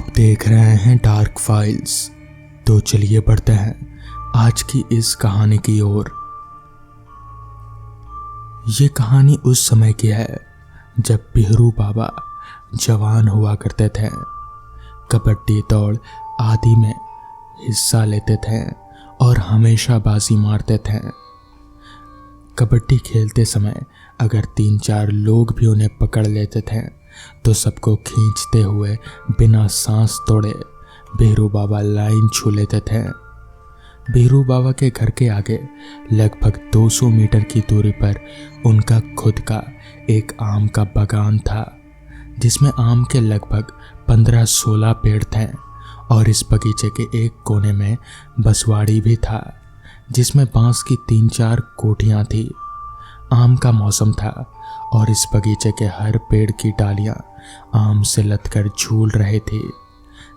आप देख रहे हैं डार्क फाइल्स। तो चलिए बढ़ते हैं आज की इस कहानी की ओर। ये कहानी उस समय की है जब बिहरू बाबा जवान हुआ करते थे। कबड्डी दौड़ आदि में हिस्सा लेते थे और हमेशा बाजी मारते थे। कबड्डी खेलते समय अगर 3-4 लोग भी उन्हें पकड़ लेते थे तो सबको खींचते हुए बिना सांस तोड़े बिहरू बाबा लाइन छू लेते थे। बिहरू बाबा के घर के आगे लगभग 200 मीटर की दूरी पर उनका खुद का एक आम का बागान था, जिसमें आम के लगभग 15-16 पेड़ थे और इस बगीचे के एक कोने में बसवाड़ी भी था, जिसमें बांस की 3-4 कोठियां थी। आम का मौसम था और इस बगीचे के हर पेड़ की डालियां आम से लदकर झूल रहे थे।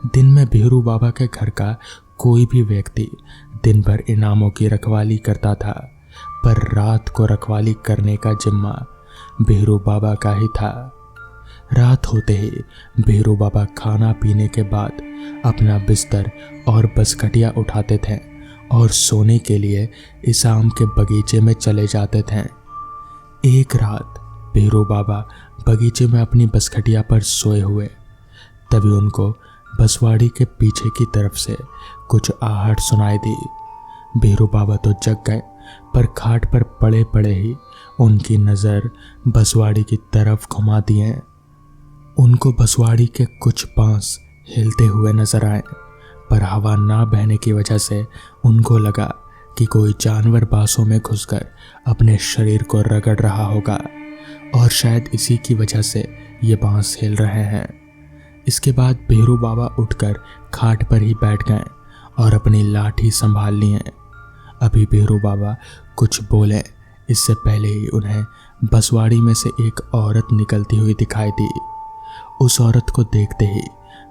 दिन में बिहरू बाबा के घर का कोई भी व्यक्ति दिन भर इनामों की रखवाली करता था, पर रात को रखवाली करने का जिम्मा बिहरू बाबा का ही था। रात होते ही बिहरू बाबा खाना पीने के बाद अपना बिस्तर और बसखटिया उठाते थे और सोने के लिए इस आम के बगीचे में चले जाते थे। एक रात बिहरू बाबा बगीचे में अपनी बसखटिया पर सोए हुए, तभी उनको बसवाड़ी के पीछे की तरफ से कुछ आहट सुनाई दी। बिहरू बाबा तो जग गए, पर खाट पर पड़े पड़े ही उनकी नज़र बसवाड़ी की तरफ घुमा दिए। उनको बसवाड़ी के कुछ बांस हिलते हुए नजर आए, पर हवा ना बहने की वजह से उनको लगा कि कोई जानवर बांसों में घुसकर अपने शरीर को रगड़ रहा होगा और शायद इसी की वजह से ये बांस हिल रहे हैं। इसके बाद बिहरू बाबा उठकर खाट पर ही बैठ गए और अपनी लाठी संभाल लिए। अभी बिहरू बाबा कुछ बोले इससे पहले ही उन्हें बसवाड़ी में से एक औरत निकलती हुई दिखाई दी। उस औरत को देखते ही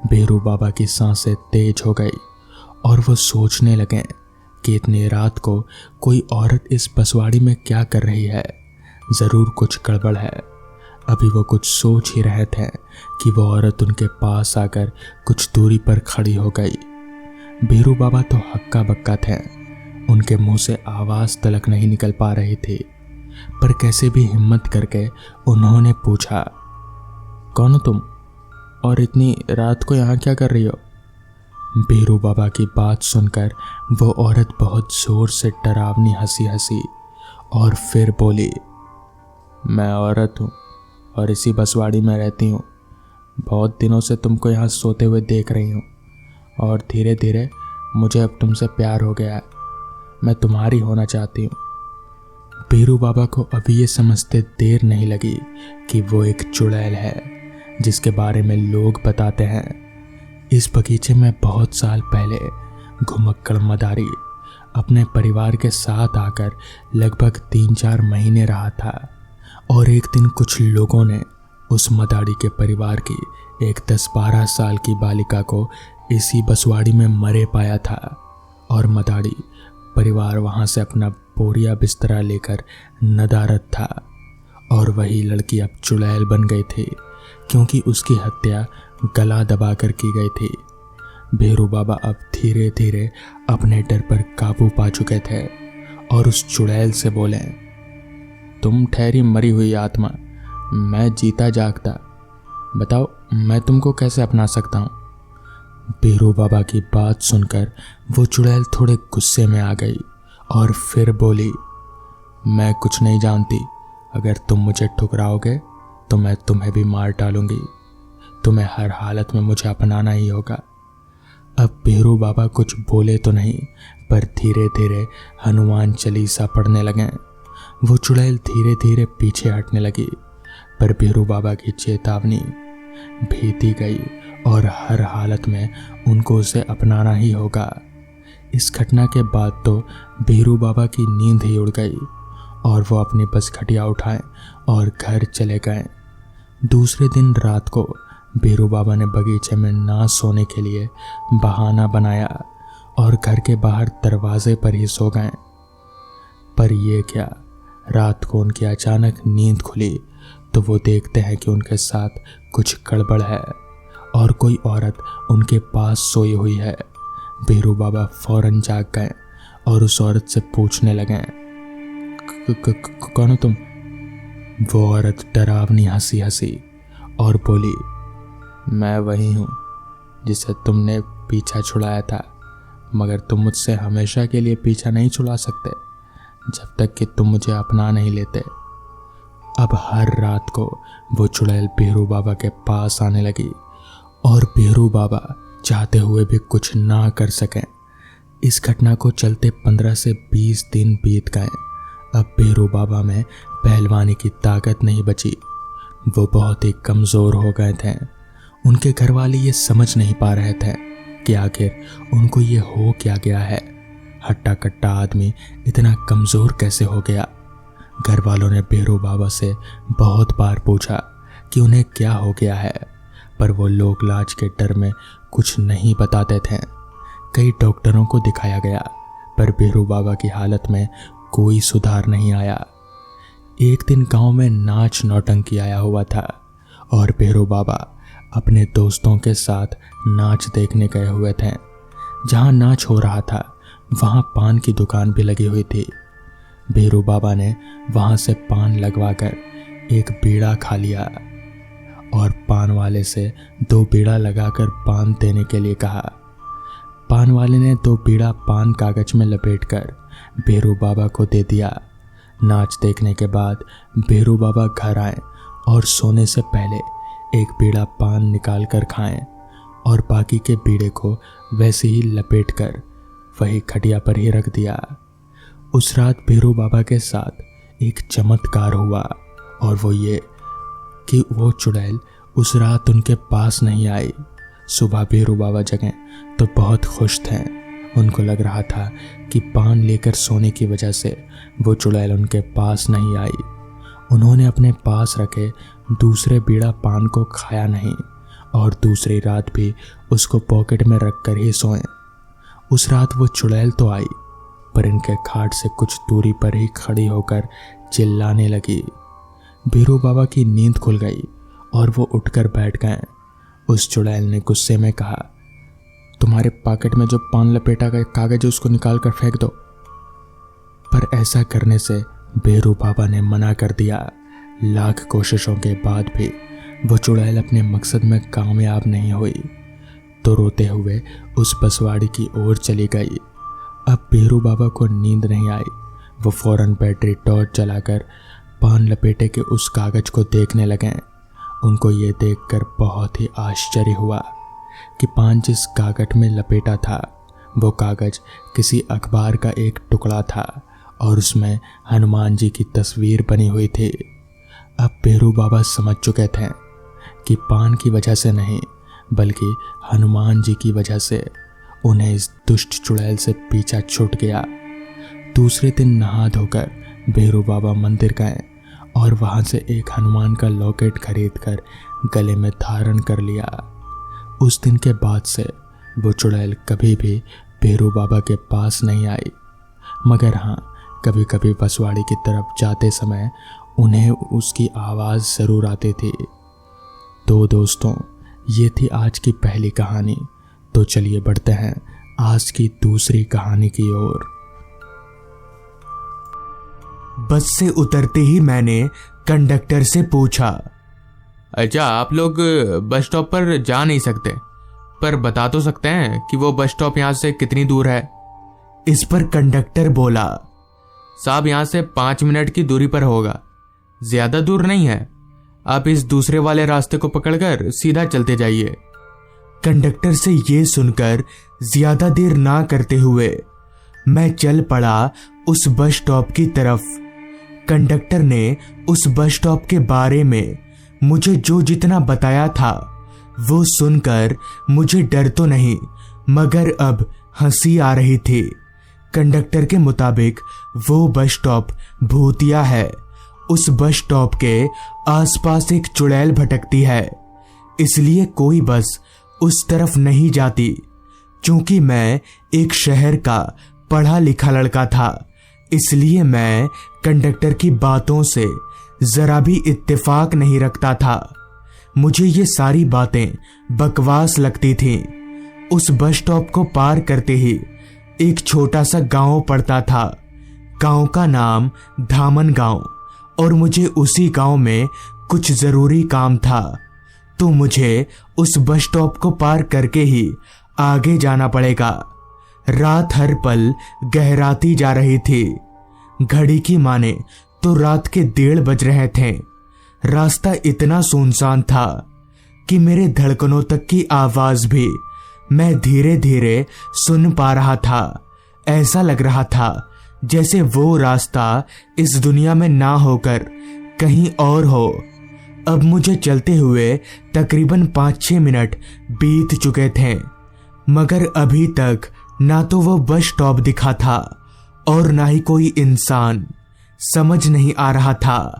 बिहरू बाबा की सांसें तेज हो गई और वो सोचने लगे कि इतनी रात को कोई औरत इस बसवाड़ी में क्या कर रही है, ज़रूर कुछ गड़बड़ है। अभी वो कुछ सोच ही रहे थे कि वो औरत उनके पास आकर कुछ दूरी पर खड़ी हो गई। बिहरू बाबा तो हक्का बक्का थे, उनके मुंह से आवाज़ तलक नहीं निकल पा रही थी, पर कैसे भी हिम्मत करके उन्होंने पूछा, कौन हो तुम और इतनी रात को यहाँ क्या कर रही हो? बिहरू बाबा की बात सुनकर वो औरत बहुत जोर से डरावनी हंसी हंसी और फिर बोली, मैं औरत हूँ और इसी बसवाड़ी में रहती हूँ। बहुत दिनों से तुमको यहाँ सोते हुए देख रही हूँ और धीरे धीरे मुझे अब तुमसे प्यार हो गया है। मैं तुम्हारी होना चाहती हूँ। बिहरू बाबा को अभी ये समझते देर नहीं लगी कि वो एक चुड़ैल है, जिसके बारे में लोग बताते हैं इस बगीचे में बहुत साल पहले घुमक्कड़ मदारी अपने परिवार के साथ आकर लगभग 3-4 महीने रहा था और एक दिन कुछ लोगों ने उस मदारी के परिवार की एक 10-12 साल की बालिका को इसी बसवाड़ी में मरे पाया था और मदारी परिवार वहां से अपना बोरिया बिस्तरा लेकर नदारद था और वही लड़की अब चुड़ैल बन गई थी, क्योंकि उसकी हत्या गला दबाकर की गई थी। बिहरू बाबा अब धीरे धीरे अपने डर पर काबू पा चुके थे और उस चुड़ैल से बोले, तुम ठहरी मरी हुई आत्मा, मैं जीता जागता, बताओ मैं तुमको कैसे अपना सकता हूँ? बिहरू बाबा की बात सुनकर वो चुड़ैल थोड़े गुस्से में आ गई और फिर बोली, मैं कुछ नहीं जानती, अगर तुम मुझे ठुकराओगे तो मैं तुम्हें भी मार डालूंगी। तुम्हें हर हालत में मुझे अपनाना ही होगा। अब बिहरू बाबा कुछ बोले तो नहीं, पर धीरे धीरे हनुमान चालीसा पढ़ने लगे। वो चुड़ैल धीरे धीरे पीछे हटने लगी, पर बिहरू बाबा की चेतावनी भीती गई और हर हालत में उनको उसे अपनाना ही होगा। इस घटना के बाद तो बिहरू बाबा की नींद ही उड़ गई और वो अपनी बसखटिया उठाए और घर चले गए। दूसरे दिन रात को बिहरू बाबा ने बगीचे में ना सोने के लिए बहाना बनाया और घर के बाहर दरवाजे पर ही सो गए। पर ये क्या, रात को उनकी अचानक नींद खुली तो वो देखते हैं कि उनके साथ कुछ गड़बड़ है और कोई औरत उनके पास सोई हुई है। बीरू बाबा फौरन जाग गए और उस औरत से पूछने लगे, कौन हो तुम? वो औरत डरावनी हंसी हंसी और बोली, मैं वही हूँ जिसे तुमने पीछा छुड़ाया था, मगर तुम मुझसे हमेशा के लिए पीछा नहीं छुड़ा सकते जब तक कि तुम मुझे अपना नहीं लेते। अब हर रात को वो चुड़ैल बीरू बाबा के पास आने लगी और बीरू बाबा चाहते हुए भी कुछ ना कर सकें। इस घटना को चलते 15 से 20 दिन बीत गए। अब बीरू बाबा में पहलवानी की ताकत नहीं बची। वो बहुत ही कमज़ोर हो गए थे। उनके घरवाले ये समझ नहीं पा रहे थे कि आखिर उनको ये हो क्या गया है। हट्टा कट्टा आदमी इतना कमज़ोर कैसे हो गया? घर वालों ने बीरू बाबा से बहुत बार पूछा कि उन्हें क्या हो गया है, पर वो लोग लाज के डर में कुछ नहीं बताते थे। कई डॉक्टरों को दिखाया गया, पर बीरू बाबा की हालत में कोई सुधार नहीं आया। एक दिन गांव में नाच नौटंकी आया हुआ था और बीरू बाबा अपने दोस्तों के साथ नाच देखने गए हुए थे। जहां नाच हो रहा था वहां पान की दुकान भी लगी हुई थी। बीरू बाबा ने वहां से पान लगवाकर एक बीड़ा खा लिया और पान वाले से 2 बीड़ा लगाकर पान देने के लिए कहा। पान वाले ने 2 बीड़ा पान कागज में लपेटकर बीरू बाबा को दे दिया। नाच देखने के बाद बीरू बाबा घर आए और सोने से पहले एक बीड़ा पान निकाल कर खाएं और बाकी के बीड़े को वैसे ही लपेटकर वही खटिया पर ही रख दिया। उस रात बीरू बाबा के साथ एक चमत्कार हुआ और वो ये कि वो चुड़ैल उस रात उनके पास नहीं आई। सुबह बीरू बाबा जगे तो बहुत खुश थे। उनको लग रहा था कि पान लेकर सोने की वजह से वो चुड़ैल उनके पास नहीं आई। उन्होंने अपने पास रखे दूसरे बीड़ा पान को खाया नहीं और दूसरी रात भी उसको पॉकेट में रखकर ही सोए। उस रात वो चुड़ैल तो आई, पर इनके खाट से कुछ दूरी पर ही खड़ी होकर चिल्लाने लगी। बीरू बाबा की नींद खुल गई और वो उठकर बैठ गए। उस चुड़ैल ने गुस्से में कहा, तुम्हारे पॉकेट में जो पान लपेटा गया कागज उसको निकाल कर फेंक दो। पर ऐसा करने से बीरू बाबा ने मना कर दिया। लाख कोशिशों के बाद भी वो चुड़ैल अपने मकसद में कामयाब नहीं हुई तो रोते हुए उस बसवाड़ी की ओर चली गई। अब बीरू बाबा को नींद नहीं आई। वो फौरन बैटरी टॉर्च जलाकर पान लपेटे के उस कागज को देखने लगे। उनको ये देखकर बहुत ही आश्चर्य हुआ कि पान जिस कागज में लपेटा था वो कागज किसी अखबार का एक टुकड़ा था और उसमें हनुमान जी की तस्वीर बनी हुई थी। अब बीरू बाबा समझ चुके थे कि पान की वजह से नहीं बल्कि हनुमान जी की वजह से उन्हें इस दुष्ट चुड़ैल से पीछा छूट गया। दूसरे दिन नहा धोकर बीरू बाबा मंदिर गए और वहां से एक हनुमान का लॉकेट खरीदकर गले में धारण कर लिया। उस दिन के बाद से वो चुड़ैल कभी भी बीरू बाबा के पास नहीं आई, मगर हाँ कभी कभी बसवाड़ी की तरफ जाते समय उन्हें उसकी आवाज़ ज़रूर आती थी। तो दोस्तों, ये थी आज की पहली कहानी। तो चलिए बढ़ते हैं आज की दूसरी कहानी की ओर। बस से उतरते ही मैंने कंडक्टर से पूछा, अच्छा आप लोग बस स्टॉप पर जा नहीं सकते, पर बता तो सकते हैं कि वो बस स्टॉप यहाँ से कितनी दूर है? इस पर कंडक्टर बोला, साहब यहाँ से 5 मिनट की दूरी पर होगा, ज्यादा दूर नहीं है। आप इस दूसरे वाले रास्ते को पकड़कर सीधा चलते जाइए। कंडक्टर से ये सुनकर ज्यादा देर ना करते हुए मैं चल पड़ा उस बस स्टॉप की तरफ। कंडक्टर ने उस बस स्टॉप के बारे में मुझे जो जितना बताया था वो सुनकर मुझे डर तो नहीं मगर अब हंसी आ रही थी। कंडक्टर के मुताबिक वो बस स्टॉप भूतिया है। उस बस स्टॉप के आसपास एक चुड़ैल भटकती है, इसलिए कोई बस उस तरफ नहीं जाती। चूंकि मैं एक शहर का पढ़ा लिखा लड़का था, इसलिए मैं कंडक्टर की बातों से जरा भी इत्तेफाक नहीं रखता था। मुझे ये सारी बातें बकवास लगती थीं। उस बस स्टॉप को पार करते ही एक छोटा सा गांव पड़ता था। गांव का नाम धामन गांव, और मुझे उसी गांव में कुछ जरूरी काम था, तो मुझे उस बस स्टॉप को पार करके ही आगे जाना पड़ेगा। रात हर पल गहराती जा रही थी। घड़ी की माने तो रात के 1:30 बज रहे थे। रास्ता इतना सुनसान था कि मेरे धड़कनों तक की आवाज भी मैं धीरे धीरे सुन पा रहा था। ऐसा लग रहा था जैसे वो रास्ता इस दुनिया में ना होकर कहीं और हो। अब मुझे चलते हुए तकरीबन 5-6 मिनट बीत चुके थे, मगर अभी तक ना तो वो बस स्टॉप दिखा था और ना ही कोई इंसान। समझ नहीं आ रहा था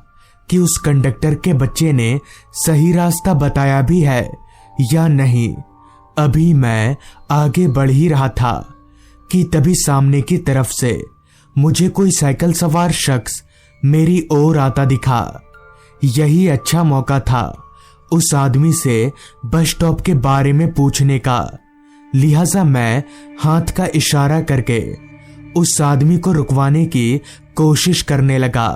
कि उस कंडक्टर के बच्चे ने सही रास्ता बताया भी है या नहीं। अभी मैं आगे बढ़ ही रहा था कि तभी सामने की तरफ से मुझे कोई साइकिल सवार शख्स मेरी ओर आता दिखा। यही अच्छा मौका था उस आदमी से बस स्टॉप के बारे में पूछने का। लिहाजा मैं हाथ का इशारा करके उस आदमी को रुकवाने की कोशिश करने लगा।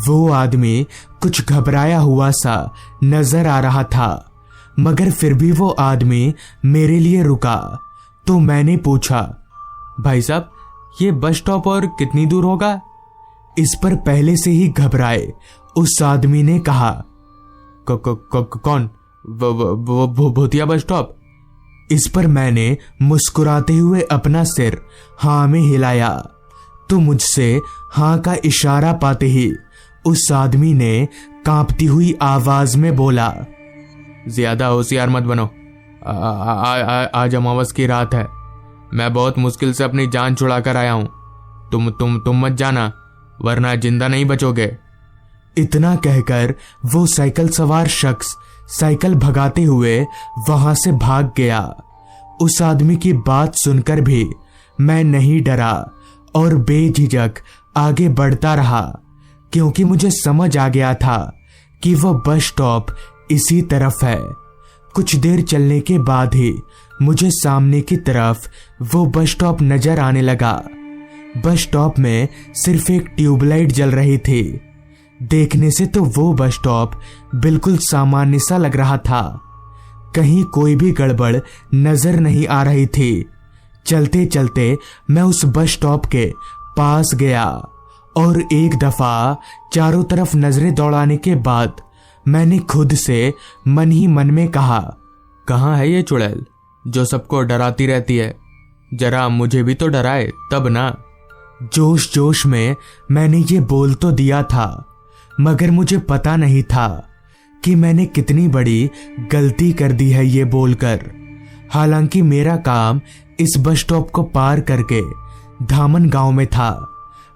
वो आदमी कुछ घबराया हुआ सा नजर आ रहा था, मगर फिर भी वो आदमी मेरे लिए रुका। तो मैंने पूछा, भाई साहब, ये बस स्टॉप और कितनी दूर होगा? इस पर पहले से ही घबराए उस आदमी ने कहा, कौन? भूतिया बस स्टॉप? इस पर मैंने मुस्कुराते हुए अपना सिर हाँ में हिलाया। तो मुझसे हाँ का इशारा पाते ही उस आदमी ने कांपती हुई आवाज में बोला, ज्यादा होशियार मत बनो। आज अमावस की रात है। मैं बहुत मुश्किल से अपनी जान छुड़ा कर आया हूं। तुम मत जाना, वरना जिंदा नहीं बचोगे। इतना कहकर वो साइकिल सवार शख्स साइकिल भगाते हुए वहां से भाग गया। उस आदमी की बात सुनकर भी मैं नहीं डरा और बेझिझक आगे बढ़ता रहा, क्योंकि मुझे समझ आ गया था कि वो बस स्टॉप इसी तरफ है। कुछ देर चलने के बाद ही मुझे सामने की तरफ वो बस स्टॉप नजर आने लगा। बस स्टॉप में सिर्फ एक ट्यूबलाइट जल रही थी। देखने से तो वो बस स्टॉप बिल्कुल सामान्य सा लग रहा था। कहीं कोई भी गड़बड़ नजर नहीं आ रही थी। चलते चलते मैं उस बस स्टॉप के पास गया और एक दफा चारों तरफ नजरें दौड़ाने के बाद मैंने खुद से मन ही मन में कहा, कहाँ है ये चुड़ैल जो सबको डराती रहती है? जरा मुझे भी तो डराए तब ना। जोश जोश में मैंने ये बोल तो दिया था, मगर मुझे पता नहीं था कि मैंने कितनी बड़ी गलती कर दी है ये बोलकर। हालांकि मेरा काम इस बस स्टॉप को पार करके धामन गांव में था,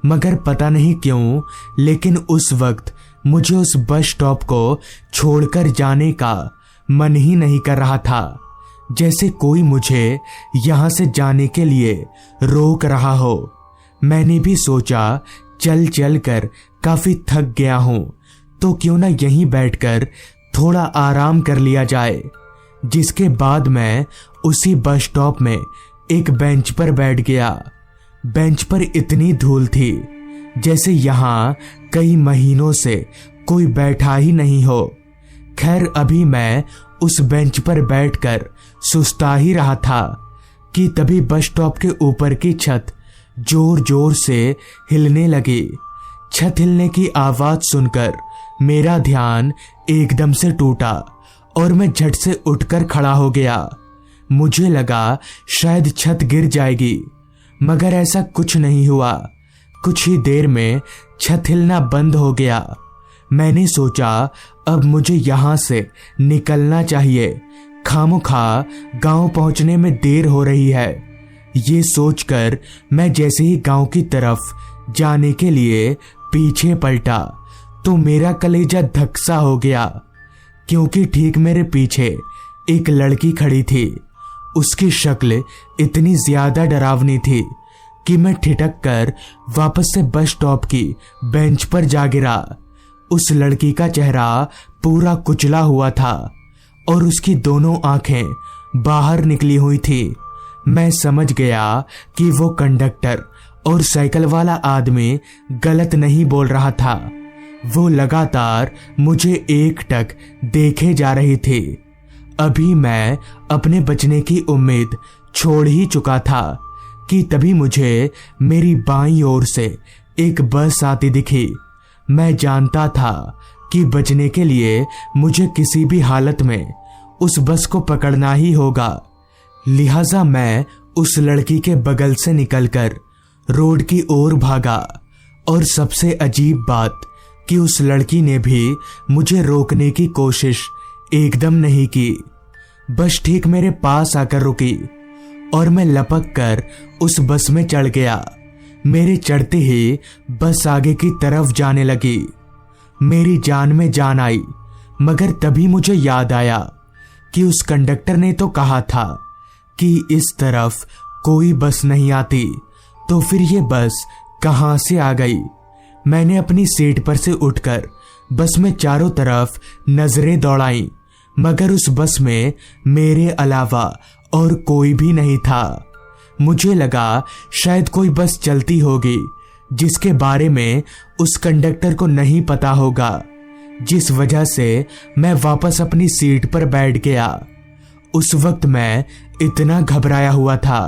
मगर पता नहीं क्यों, लेकिन उस वक्त मुझे उस बस स्टॉप को छोड़कर जाने का मन ही नहीं कर रहा था। जैसे कोई मुझे यहां से जाने के लिए रोक रहा हो। मैंने भी सोचा, चल चल कर काफी थक गया हूं, तो क्यों ना यहीं बैठकर थोड़ा आराम कर लिया जाए। जिसके बाद मैं उसी बस स्टॉप में एक बेंच पर बैठ गया। बेंच पर इतनी धूल थी जैसे यहां कई महीनों से कोई बैठा ही नहीं हो। खैर, अभी मैं उस बेंच पर बैठकर सुस्ता ही रहा था कि तभी बस स्टॉप के ऊपर की छत जोर जोर से हिलने लगी। छत हिलने की आवाज सुनकर मेरा ध्यान एकदम से टूटा और मैं झट से उठकर खड़ा हो गया। मुझे लगा शायद छत गिर जाएगी, मगर ऐसा कुछ नहीं हुआ। कुछ ही देर में छत हिलना बंद हो गया। मैंने सोचा, अब मुझे यहां से निकलना चाहिए। खामोखा गांव पहुंचने में देर हो रही है। ये सोचकर मैं जैसे ही गांव की तरफ जाने के लिए पीछे पलटा तो मेरा कलेजा धक्सा हो गया, क्योंकि ठीक मेरे पीछे एक लड़की खड़ी थी। उसकी शक्ल इतनी ज्यादा डरावनी थी कि मैं ठिठक कर वापस से बस स्टॉप की बेंच पर जा गिरा। उस लड़की का चेहरा पूरा कुचला हुआ था और उसकी दोनों आंखें बाहर निकली हुई थी। मैं समझ गया कि वो कंडक्टर और साइकिल वाला आदमी गलत नहीं बोल रहा था। वो लगातार मुझे एकटक देखे जा रही थी। अभी मैं अपने बचने की उम्मीद छोड़ ही चुका था कि तभी मुझे मेरी बाईं ओर से एक बस आती दिखी। मैं जानता था कि बचने के लिए मुझे किसी भी हालत में उस बस को पकड़ना ही होगा। लिहाजा मैं उस लड़की के बगल से निकलकर रोड की ओर भागा। और सबसे अजीब बात कि उस लड़की ने भी मुझे रोकने की कोशिश एकदम नहीं की। बस ठीक मेरे पास आकर रुकी और मैं लपक कर उस बस में चढ़ गया। मेरे चढ़ते ही बस आगे की तरफ जाने लगी। मेरी जान में जान आई, मगर तभी मुझे याद आया कि उस कंडक्टर ने तो कहा था कि इस तरफ कोई बस नहीं आती, तो फिर ये बस कहां से आ गई। मैंने अपनी सीट पर से उठकर बस में चारों तरफ नजरें दौड़ाई, मगर उस बस में मेरे अलावा और कोई भी नहीं था। मुझे लगा शायद कोई बस चलती होगी जिसके बारे में उस कंडक्टर को नहीं पता होगा, जिस वजह से मैं वापस अपनी सीट पर बैठ गया। उस वक्त मैं इतना घबराया हुआ था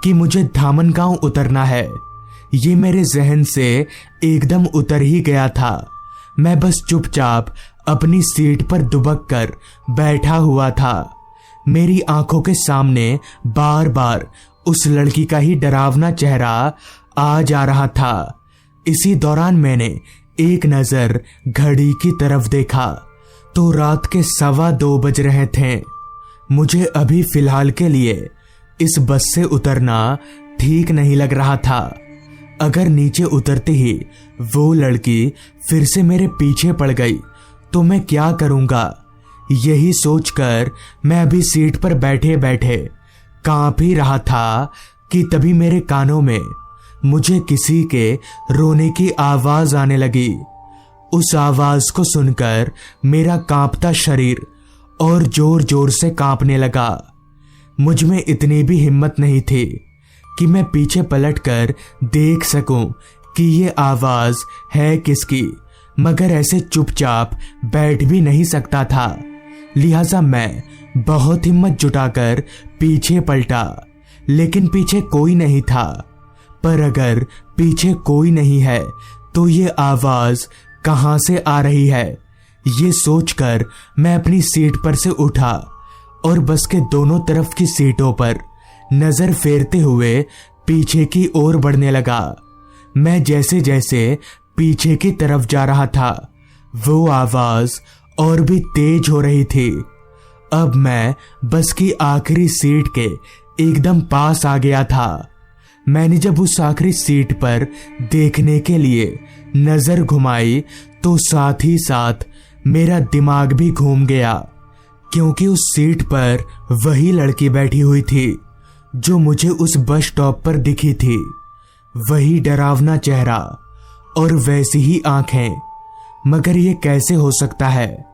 कि मुझे धामनगांव उतरना है, ये मेरे जहन से एकदम उतर ही गया था। मैं बस चुपचाप अपनी सीट पर दुबक कर बैठा हुआ था। मेरी आंखों के सामने बार बार उस लड़की का ही डरावना चेहरा आ जा रहा था। इसी दौरान मैंने एक नजर घड़ी की तरफ देखा तो रात के 2:15 बज रहे थे। मुझे अभी फिलहाल के लिए इस बस से उतरना ठीक नहीं लग रहा था। अगर नीचे उतरते ही वो लड़की फिर से मेरे पीछे पड़ गई तो मैं क्या करूंगा। यही सोचकर मैं अभी सीट पर बैठे बैठे कांप ही रहा था कि तभी मेरे कानों में मुझे किसी के रोने की आवाज आने लगी। उस आवाज को सुनकर मेरा कांपता शरीर और जोर जोर से कांपने लगा। मुझ में इतनी भी हिम्मत नहीं थी कि मैं पीछे पलटकर देख सकूं कि ये आवाज है किसकी, मगर ऐसे चुपचाप बैठ भी नहीं सकता था। लिहाजा मैं बहुत हिम्मत जुटाकर पीछे पलटा, लेकिन पीछे कोई नहीं था। पर अगर पीछे कोई नहीं है तो ये आवाज कहां से आ रही है, ये सोचकर मैं अपनी सीट पर से उठा और बस के दोनों तरफ की सीटों पर नजर फेरते हुए पीछे की ओर बढ़ने लगा। मैं जैसे जैसे पीछे की तरफ जा रहा था वो आवाज और भी तेज हो रही थी। अब मैं बस की आखिरी सीट के एकदम पास आ गया था। मैंने जब उस आखिरी सीट पर देखने के लिए नजर घुमाई तो साथ ही साथ मेरा दिमाग भी घूम गया, क्योंकि उस सीट पर वही लड़की बैठी हुई थी जो मुझे उस बस स्टॉप पर दिखी थी। वही डरावना चेहरा और वैसी ही आंखें। मगर ये कैसे हो सकता है,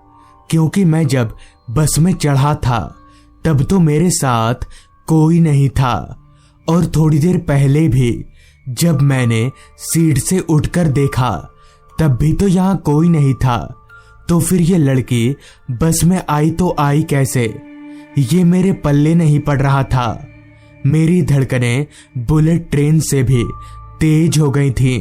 क्योंकि मैं जब बस में चढ़ा था तब तो मेरे साथ कोई नहीं था, और थोड़ी देर पहले भी जब मैंने सीट से उठकर देखा तब भी तो यहाँ कोई नहीं था। तो फिर ये लड़की बस में आई तो आई कैसे, ये मेरे पल्ले नहीं पड़ रहा था। मेरी धड़कनें बुलेट ट्रेन से भी तेज हो गई थी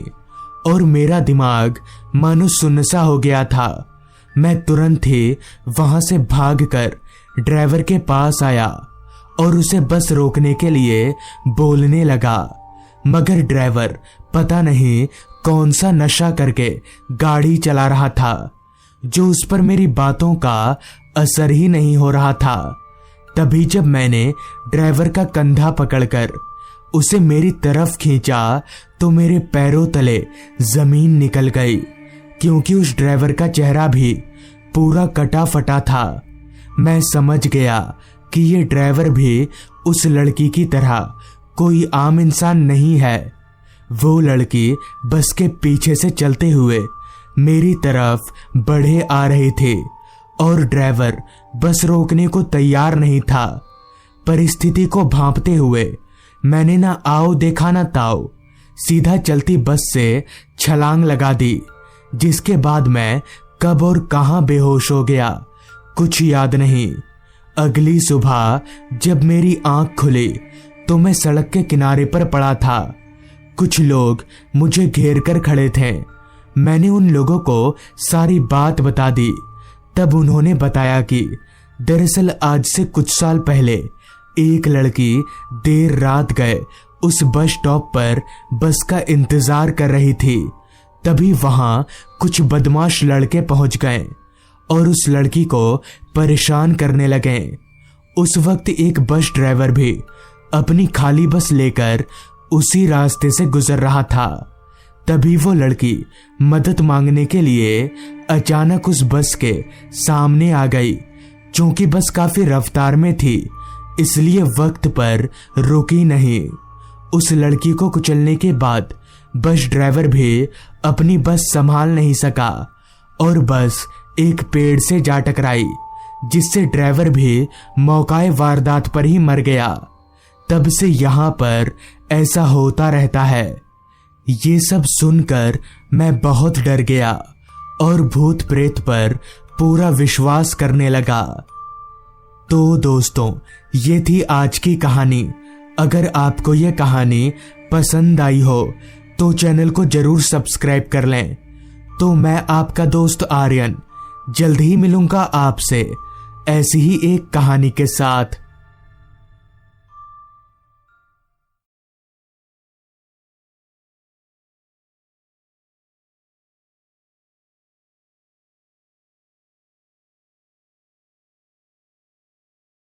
और मेरा दिमाग मानो सुनसा हो गया था। मैं तुरंत ही वहां से भागकर ड्राइवर के पास आया और उसे बस रोकने के लिए बोलने लगा, मगर ड्राइवर पता नहीं कौन सा नशा करके गाड़ी चला रहा था, जो उस पर मेरी बातों का असर ही नहीं हो रहा था। तभी जब मैंने ड्राइवर का कंधा पकड़कर उसे मेरी तरफ खींचा तो मेरे पैरों तले जमीन निकल गई, क्योंकि उस ड्राइवर का चेहरा भी पूरा कटा फटा था। मैं समझ गया कि ये ड्राइवर भी उस लड़की की तरह कोई आम इंसान नहीं है। वो लड़की बस के पीछे से चलते हुए मेरी तरफ बढ़े आ रही थी और ड्राइवर बस रोकने को तैयार नहीं था। परिस्थिति को भांपते हुए मैंने ना आओ देखा ना ताओ, सीधा चलती बस से छलांग लगा दी, जिसके बाद मैं कब और कहां बेहोश हो गया कुछ याद नहीं। अगली सुबह जब मेरी आंख खुली तो मैं सड़क के किनारे पर पड़ा था। कुछ लोग मुझे घेर कर खड़े थे। मैंने उन लोगों को सारी बात बता दी। तब उन्होंने बताया कि दरअसल आज से कुछ साल पहले एक लड़की देर रात गए उस बस स्टॉप पर बस का इंतजार कर रही थी। तभी वहां कुछ बदमाश लड़के पहुंच गए और उस लड़की को परेशान करने लगे। उस वक्त एक बस ड्राइवर भी अपनी खाली बस लेकर उसी रास्ते से गुजर रहा था। तभी वो लड़की मदद मांगने के लिए अचानक उस बस के सामने आ गई। चूंकि बस काफी रफ्तार में थी इसलिए वक्त पर रुकी नहीं। उस लड़की को कुचलने के बाद बस ड्राइवर भी अपनी बस संभाल नहीं सका और बस एक पेड़ से जा टकराई, जिससे ड्राइवर भी मौकाए वारदात पर ही मर गया। तब से यहां पर ऐसा होता रहता है। ये सब सुनकर मैं बहुत डर गया और भूत प्रेत पर पूरा विश्वास करने लगा। तो दोस्तों, ये थी आज की कहानी। अगर आपको ये कहानी पसंद आई हो तो चैनल को जरूर सब्सक्राइब कर लें। तो मैं आपका दोस्त आर्यन जल्द ही मिलूंगा आपसे ऐसी ही एक कहानी के साथ।